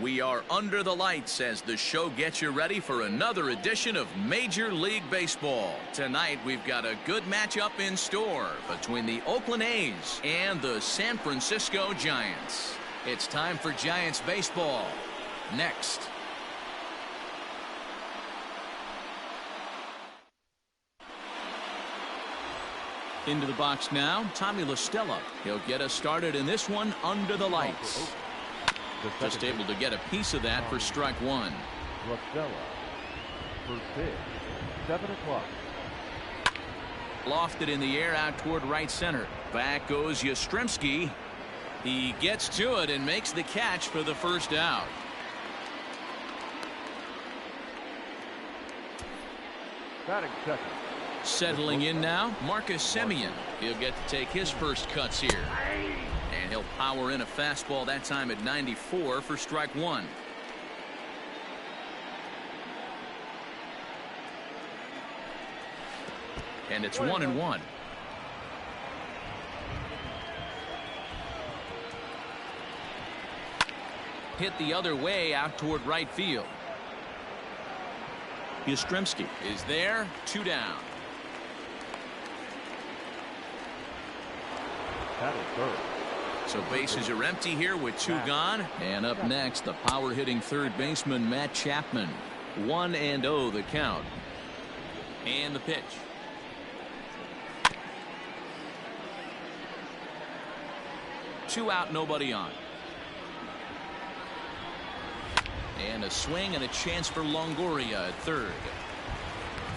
We are under the lights as the show gets you ready for another edition of Major League Baseball. Tonight we've got a good matchup in store between the Oakland A's and the San Francisco Giants. It's time for Giants baseball. Next. Into the box now, Tommy La Stella. He'll get us started in this one under the lights. Just able to get a piece of that for strike one. La Stella, first pitch, 7 o'clock. Lofted in the air out toward right center. Back goes Yastrzemski. He gets to it and makes the catch for the first out. Batting second. Settling in now, Marcus Semien. He'll get to take his first cuts here. And he'll power in a fastball that time at 94 for strike one. And it's 1-1. Hit the other way out toward right field. Yastrzemski is there, 2 down. So bases are empty here with 2 gone. And up next, the power hitting third baseman Matt Chapman. 1-0 the count. And the pitch. Two out, nobody on. And a swing and a chance for Longoria at third.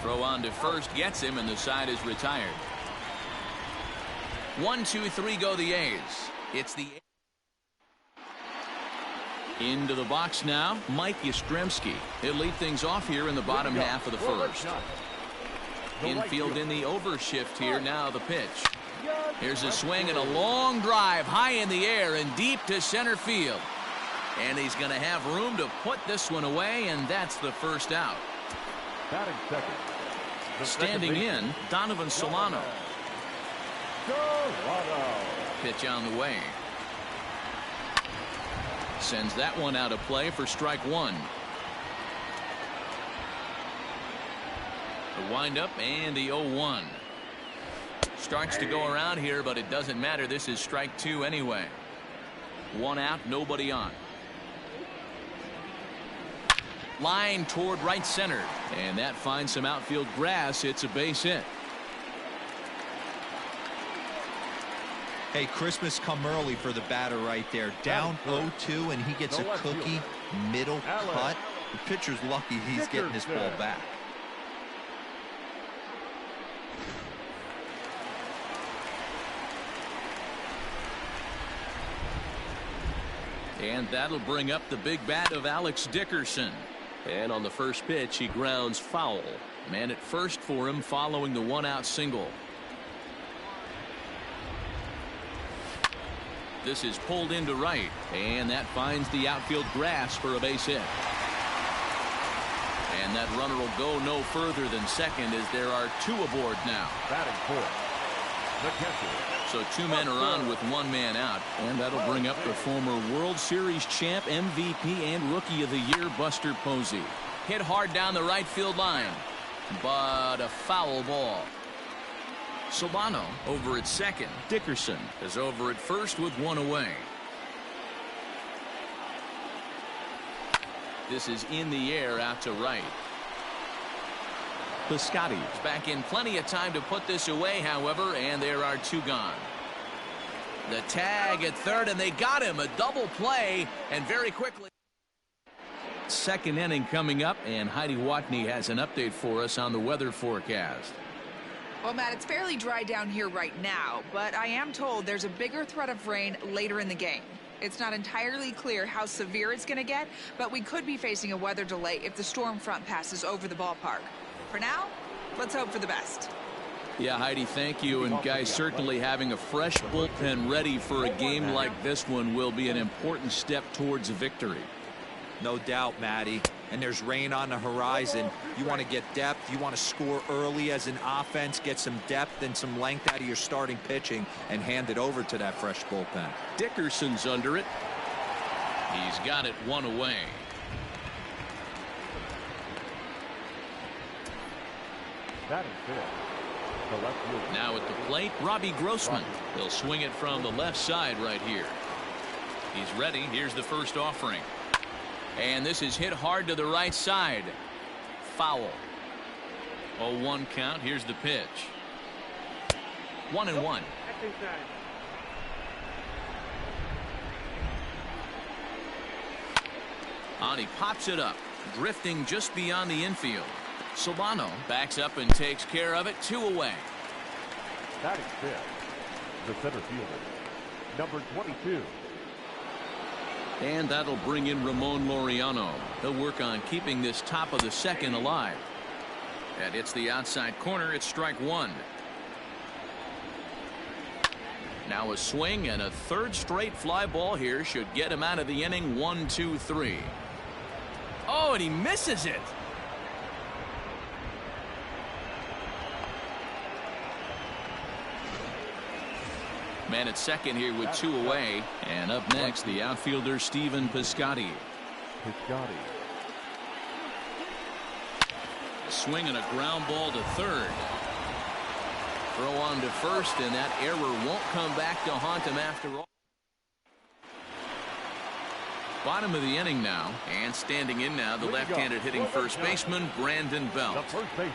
Throw on to first gets him, and the side is retired. 1, 2, 3 go the A's. It's the into the box now, Mike Yastrzemski. He'll lead things off here in the bottom half of the first. Infield in the overshift here. Now the pitch. Here's a swing and a long drive high in the air and deep to center field. And he's going to have room to put this one away, and that's the first out. Batting second. Standing in, Donovan Solano. Pitch on the way. Sends that one out of play for strike one. The windup and the 0-1. Starts to go around here, but it doesn't matter. This is strike two anyway. 1 out, nobody on. Line toward right center. And that finds some outfield grass. It's a base hit. Hey, Christmas come early for the batter right there. Down 0-2, and he gets a cookie middle cut. The pitcher's lucky he's getting his ball back. And that'll bring up the big bat of Alex Dickerson. And on the first pitch, he grounds foul. Man at first for him following the 1-out single. This is pulled into right, and that finds the outfield grass for a base hit. And that runner will go no further than second as there are 2 aboard now. Batting fourth, the catcher. So 2 men are on with 1 man out, and that'll bring up the former World Series champ, MVP, and Rookie of the Year, Buster Posey. Hit hard down the right field line, but a foul ball. Solano over at second. Dickerson is over at first with 1 away. This is in the air out to right. Piscotty is back in plenty of time to put this away, however, and there are 2 gone. The tag at third, and they got him. A double play, and very quickly. Second inning coming up, and Heidi Watney has an update for us on the weather forecast. Well, Matt, it's fairly dry down here right now, but I am told there's a bigger threat of rain later in the game. It's not entirely clear how severe it's going to get, but we could be facing a weather delay if the storm front passes over the ballpark. For now, let's hope for the best. Yeah, Heidi, thank you. And guys, certainly having a fresh bullpen ready for a game like this one will be an important step towards a victory. No doubt, Matty. And there's rain on the horizon. You want to get depth. You want to score early as an offense, get some depth and some length out of your starting pitching, and hand it over to that fresh bullpen. Dickerson's under it. He's got it one away. That is it. The left field. Now at the plate, Robbie Grossman. He'll swing it from the left side right here. He's ready. Here's the first offering. And this is hit hard to the right side. Foul. 0-1 count. Here's the pitch. 1-1. On he pops it up, drifting just beyond the infield. Solano backs up and takes care of it. 2 away. That is it. The center fielder, number 22. And that'll bring in Ramon Laureano. He'll work on keeping this top of the second alive. That hits the outside corner. It's strike 1. Now a swing and a third straight fly ball here should get him out of the inning. 1-2-3. Oh, and he misses it. Man at second here with 2 away. And up next, the outfielder Stephen Piscotty. Swing and a ground ball to third. Throw on to first, and that error won't come back to haunt him after all. Bottom of the inning now, and standing in now, the left-handed hitting first baseman, Brandon Belt. The first baseman,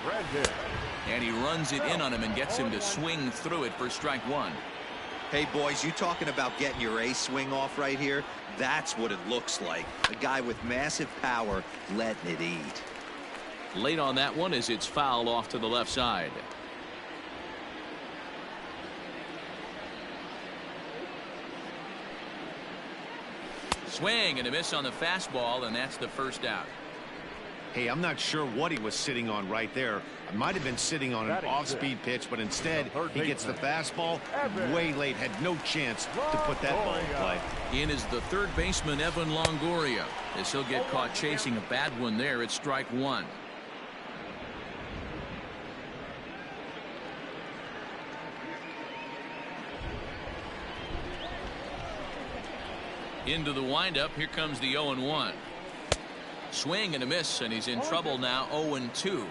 Brandon. And he runs it in on him and gets him to swing through it for strike 1. Hey, boys, you talking about getting your ace swing off right here? That's what it looks like. A guy with massive power letting it eat. Late on that one as it's fouled off to the left side. Swing and a miss on the fastball, and that's the first out. Hey, I'm not sure what he was sitting on right there. It might have been sitting on an off-speed pitch, but instead he gets the fastball way late. Had no chance to put that ball in play. In is the third baseman, Evan Longoria. As he'll get caught chasing a bad one there, it's strike 1. Into the windup. Here comes the 0-1. Swing and a miss, and he's in trouble now. 0-2.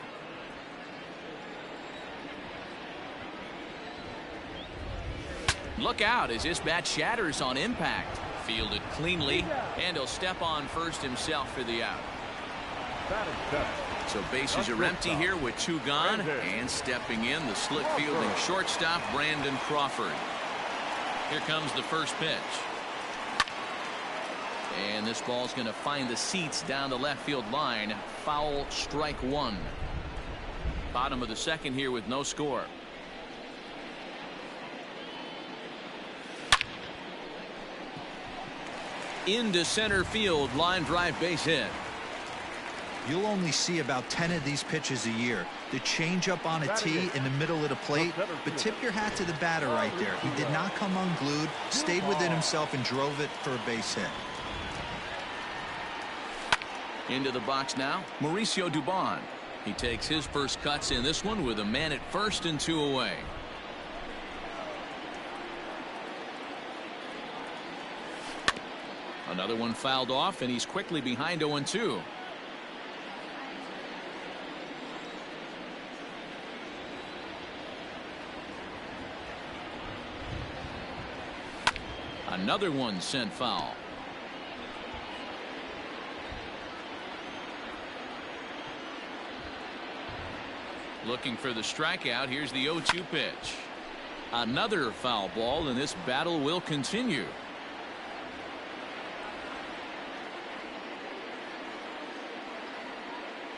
Look out as this bat shatters on impact. Fielded cleanly, and he'll step on first himself for the out. So bases are empty here with 2 gone, and stepping in, the slick fielding shortstop, Brandon Crawford. Here comes the first pitch. And this ball's going to find the seats down the left field line. Foul, strike 1. Bottom of the second here with no score. Into center field, line drive, base hit. You'll only see about 10 of these pitches a year. The changeup on a tee in the middle of the plate, but tip your hat to the batter right there. He did not come unglued, stayed within himself, and drove it for a base hit. Into the box now, Mauricio Dubon. He takes his first cuts in this one with a man at first and 2 away. Another one fouled off, and he's quickly behind 0-2. Another one sent foul. Looking for the strikeout. Here's the 0-2 pitch. Another foul ball, and this battle will continue.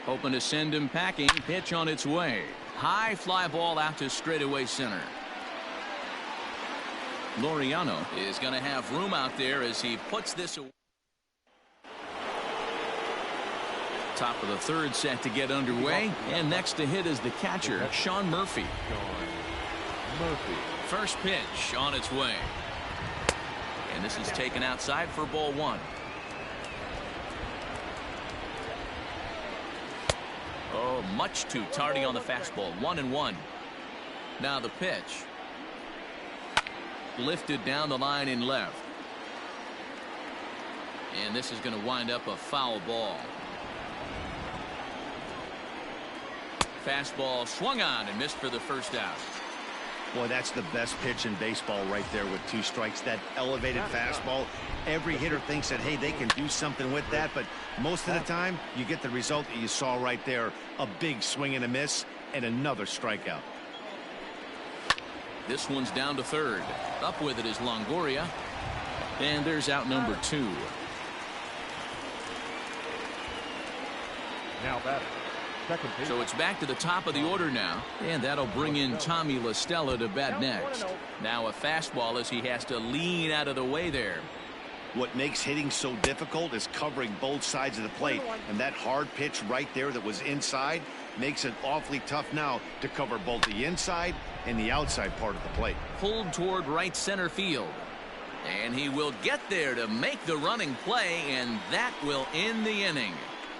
Hoping to send him packing. Pitch on its way. High fly ball out to straightaway center. Laureano is going to have room out there as he puts this away. Top of the third set to get underway, and next to hit is the catcher, Sean Murphy. First pitch on its way, and this is taken outside for ball 1. Oh, much too tardy on the fastball. 1-1. Now the pitch, lifted down the line in left. And this is going to wind up a foul ball. Fastball swung on and missed for the first out. Boy, that's the best pitch in baseball right there with 2 strikes. That elevated fastball. Every hitter thinks that, hey, they can do something with that, but most of the time you get the result that you saw right there. A big swing and a miss and another strikeout. This one's down to third. Up with it is Longoria. And there's out number 2. Now batting. So it's back to the top of the order now, and that'll bring in Tommy La Stella to bat next. Now a fastball as he has to lean out of the way there. What makes hitting so difficult is covering both sides of the plate, and that hard pitch right there that was inside makes it awfully tough now to cover both the inside and the outside part of the plate. Pulled toward right center field, and he will get there to make the running play, and that will end the inning.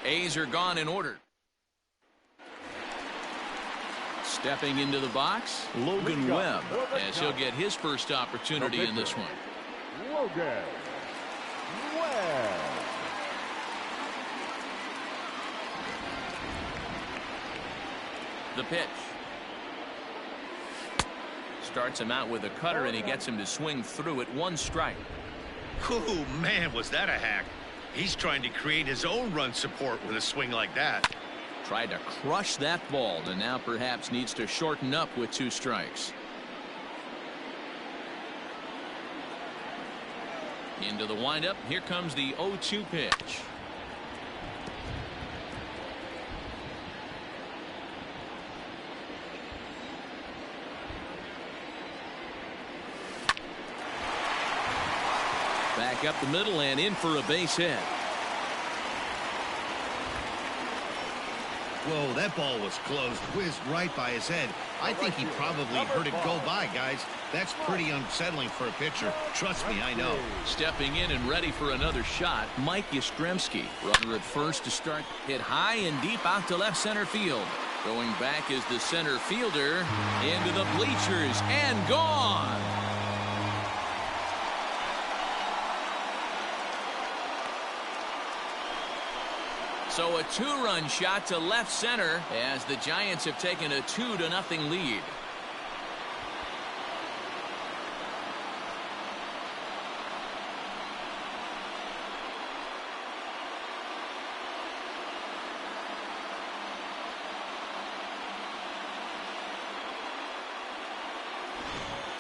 A's are gone in order. Stepping into the box, Logan Webb, as he'll get his first opportunity in this one. Logan Webb. The pitch. Starts him out with a cutter, and he gets him to swing through it. 1 strike. Oh, man, was that a hack. He's trying to create his own run support with a swing like that. Tried to crush that ball, and now perhaps needs to shorten up with 2 strikes. Into the windup. Here comes the 0-2 pitch. Back up the middle and in for a base hit. Whoa, that ball was close, whizzed right by his head. I think he probably heard it go by, guys. That's pretty unsettling for a pitcher. Trust me, I know. Stepping in and ready for another shot, Mike Yastrzemski. Runner at first to start. Hit high and deep out to left center field. Going back is the center fielder. Into the bleachers and gone. So a 2-run shot to left center as the Giants have taken a 2-0 lead.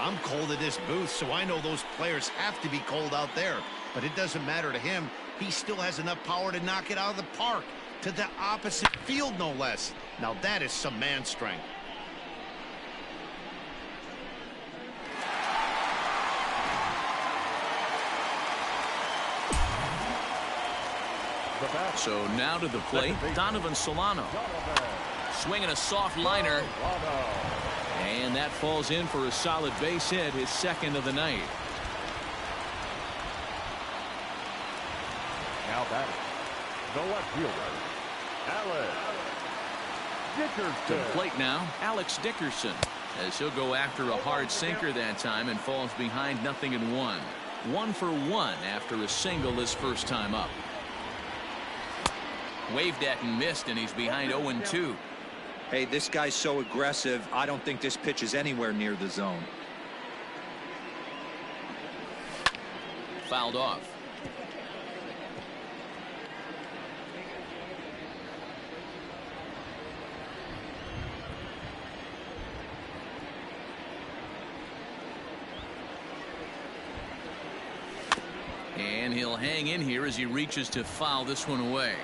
I'm cold at this booth, so I know those players have to be cold out there. But it doesn't matter to him. He still has enough power to knock it out of the park. To the opposite field, no less. Now that is some man strength. So now to the plate, Donovan Solano. Swinging a soft liner. And that falls in for a solid base hit, his 2nd of the night. Now batting, the left fielder, Alex Dickerson. To the plate now, Alex Dickerson, as he'll go after a hard sinker that time and falls behind 0-1. 1 for 1 after a single his first time up. Waved at and missed, and he's behind 0-2. Hey, this guy's so aggressive, I don't think this pitch is anywhere near the zone. Fouled off. And he'll hang in here as he reaches to foul this one away.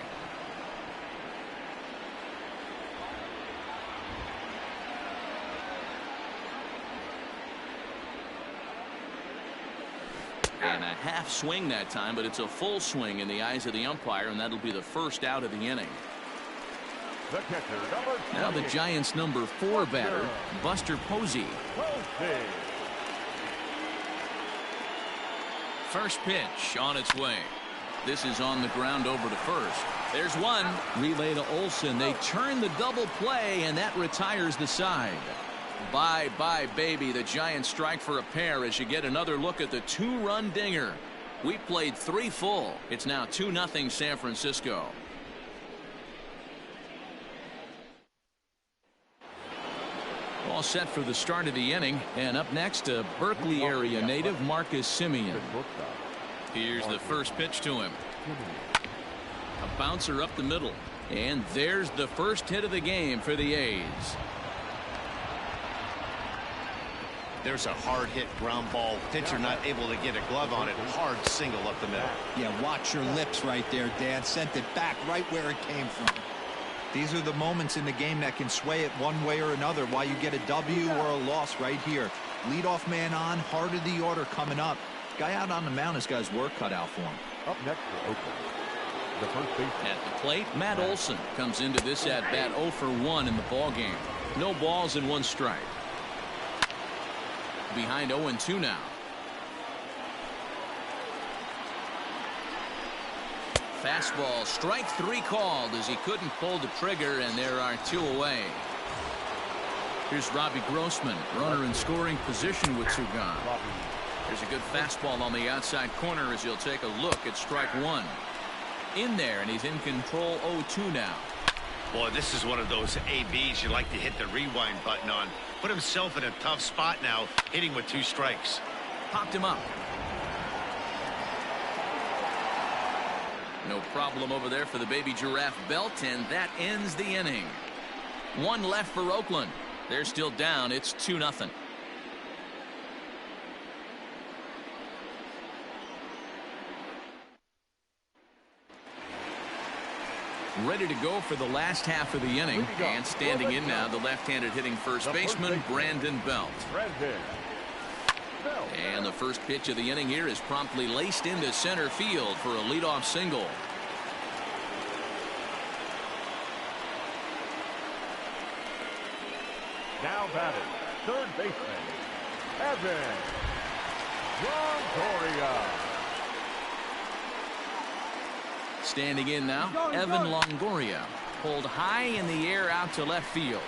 And a half swing that time, but it's a full swing in the eyes of the umpire, and that'll be the first out of the inning. The catcher, number 20. Now the Giants' number 4 batter, Buster Posey. First pitch on its way. This is on the ground over to first. There's one. Relay to Olsen. They turn the double play, and that retires the side. Bye-bye, baby. The Giants strike for a pair as you get another look at the 2-run dinger. We played 3 full. It's now 2-0 San Francisco. All set for the start of the inning. And up next, a Berkeley area native, Marcus Semien. Here's the first pitch to him. A bouncer up the middle. And there's the first hit of the game for the A's. There's a hard hit ground ball. Pitcher not able to get a glove on it. Hard single up the middle. Yeah, watch your lips right there, Dad. Sent it back right where it came from. These are the moments in the game that can sway it one way or another, why you get a W or a loss right here. Leadoff man on, heart of the order coming up. Guy out on the mound has got his work cut out for him. Up next for Oakland, the first baseman. At the plate, Matt Olson comes into this at bat 0 for 1 in the ball game. No balls and 1 strike. Behind 0-2 now. Fastball, strike 3 called as he couldn't pull the trigger, and there are 2 away. Here's Robbie Grossman, runner in scoring position with 2 gone. There's a good fastball on the outside corner as he'll take a look at strike 1. In there, and he's in control. 0-2 now. Boy, this is one of those ABs you like to hit the rewind button on. Put himself in a tough spot now, hitting with 2 strikes. Popped him up. No problem over there for the baby giraffe belt, and that ends the inning. 1 left for Oakland. They're still down. It's 2-0. Ready to go for the last half of the inning, and standing in now, the left-handed hitting first baseman, Brandon Belt. And the first pitch of the inning here is promptly laced into center field for a leadoff single. Now batting, third baseman, Evan Longoria. Standing in now, Evan Longoria. Pulled high in the air out to left field.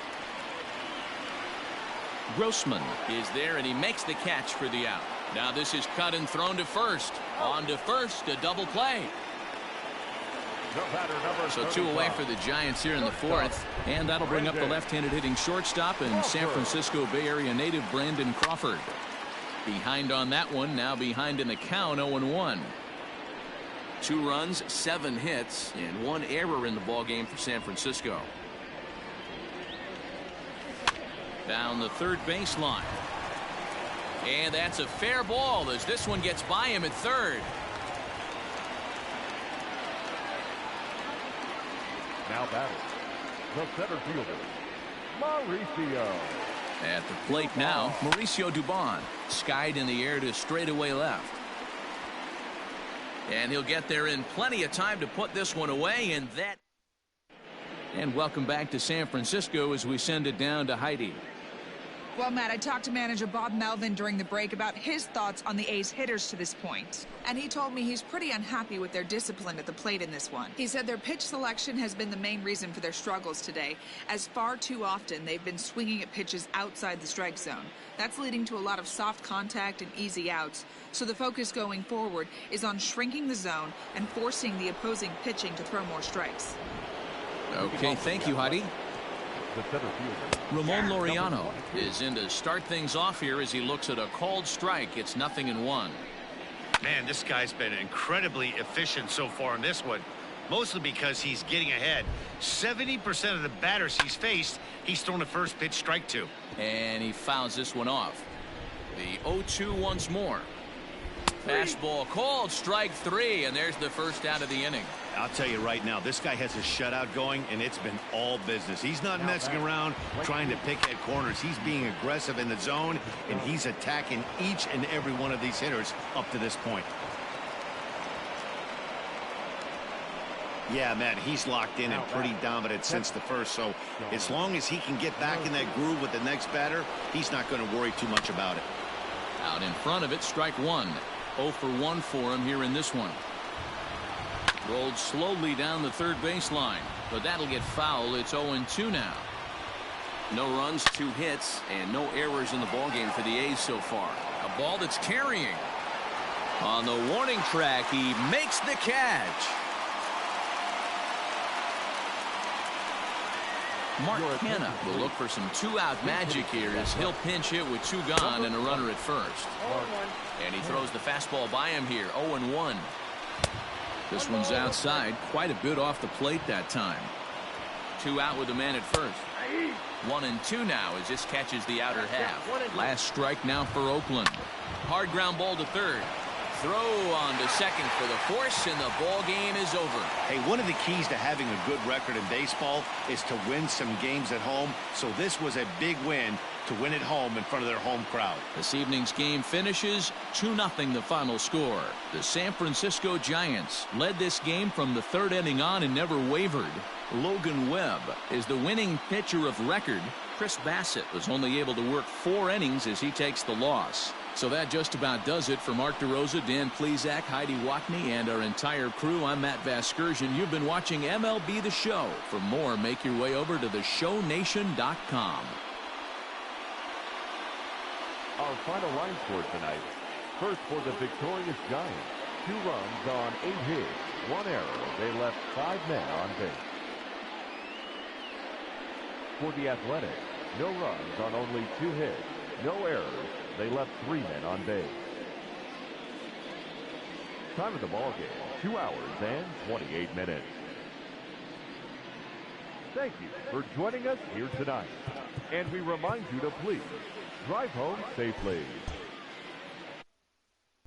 Grossman is there, and he makes the catch for the out. Now this is cut and thrown to first. On to first, a double play. So 2 away for the Giants here in the 4th. And that'll bring up the left-handed hitting shortstop and San Francisco Bay Area native Brandon Crawford. Behind on that one, now behind in the count, 0-1. 2 runs, 7 hits, and 1 error in the ball game for San Francisco. Down the third baseline. And that's a fair ball as this one gets by him at third. Now batting, the center fielder, Mauricio. At the plate now, Mauricio Dubon. Skied in the air to straightaway left. And he'll get there in plenty of time to put this one away, and that. And welcome back to San Francisco as we send it down to Heidi. Well, Matt, I talked to manager Bob Melvin during the break about his thoughts on the A's hitters to this point. And he told me he's pretty unhappy with their discipline at the plate in this one. He said their pitch selection has been the main reason for their struggles today, as far too often they've been swinging at pitches outside the strike zone. That's leading to a lot of soft contact and easy outs. So the focus going forward is on shrinking the zone and forcing the opposing pitching to throw more strikes. Okay, thank you, Heidi. Ramon Laureano is in to start things off here as he looks at a called strike. It's 0-1. Man, this guy's been incredibly efficient so far in this one, mostly because he's getting ahead. 70% of the batters he's faced, he's thrown a first pitch strike to. And he fouls this one off. The 0-2 once more. Fastball called, strike 3, and there's the first out of the inning. I'll tell you right now, this guy has a shutout going, and it's been all business. He's not messing around trying to pick at corners. He's being aggressive in the zone, and he's attacking each and every one of these hitters up to this point. Yeah, man, he's locked in and pretty dominant since the first, so as long as he can get back in that groove with the next batter, he's not going to worry too much about it. Out in front of it, strike 1. 0 for 1 for him here in this one. Rolled slowly down the third baseline, but that'll get foul. It's 0-2 now. No runs, 2 hits, and no errors in the ballgame for the A's so far. A ball that's carrying. On the warning track, he makes the catch. Mark Hanna will look for some two-out magic here as he'll pinch hit with two gone and a runner at first. And he throws the fastball by him here, 0-1. This one's outside, quite a bit off the plate that time. Two out with a man at first. 1-2 now as this catches the outer half. Last strike now for Oakland. Hard ground ball to third. Throw on to second for the force, and the ball game is over. Hey, one of the keys to having a good record in baseball is to win some games at home. So this was a big win to win at home in front of their home crowd. This evening's game finishes 2-0 the final score. The San Francisco Giants led this game from the third inning on and never wavered. Logan Webb is the winning pitcher of record. Chris Bassett was only able to work 4 innings as he takes the loss. So that just about does it for Mark DeRosa, Dan Plesac, Heidi Watney, and our entire crew. I'm Matt Vasgersian. You've been watching MLB The Show. For more, make your way over to theshownation.com. Our final line score tonight. First for the victorious Giants. 2 runs on 8 hits. 1 error. They left 5 men on base. For the Athletics, no runs on only 2 hits. No errors. They left 3 men on base. Time of the ball game, 2 hours and 28 minutes. Thank you for joining us here tonight. And we remind you to please drive home safely.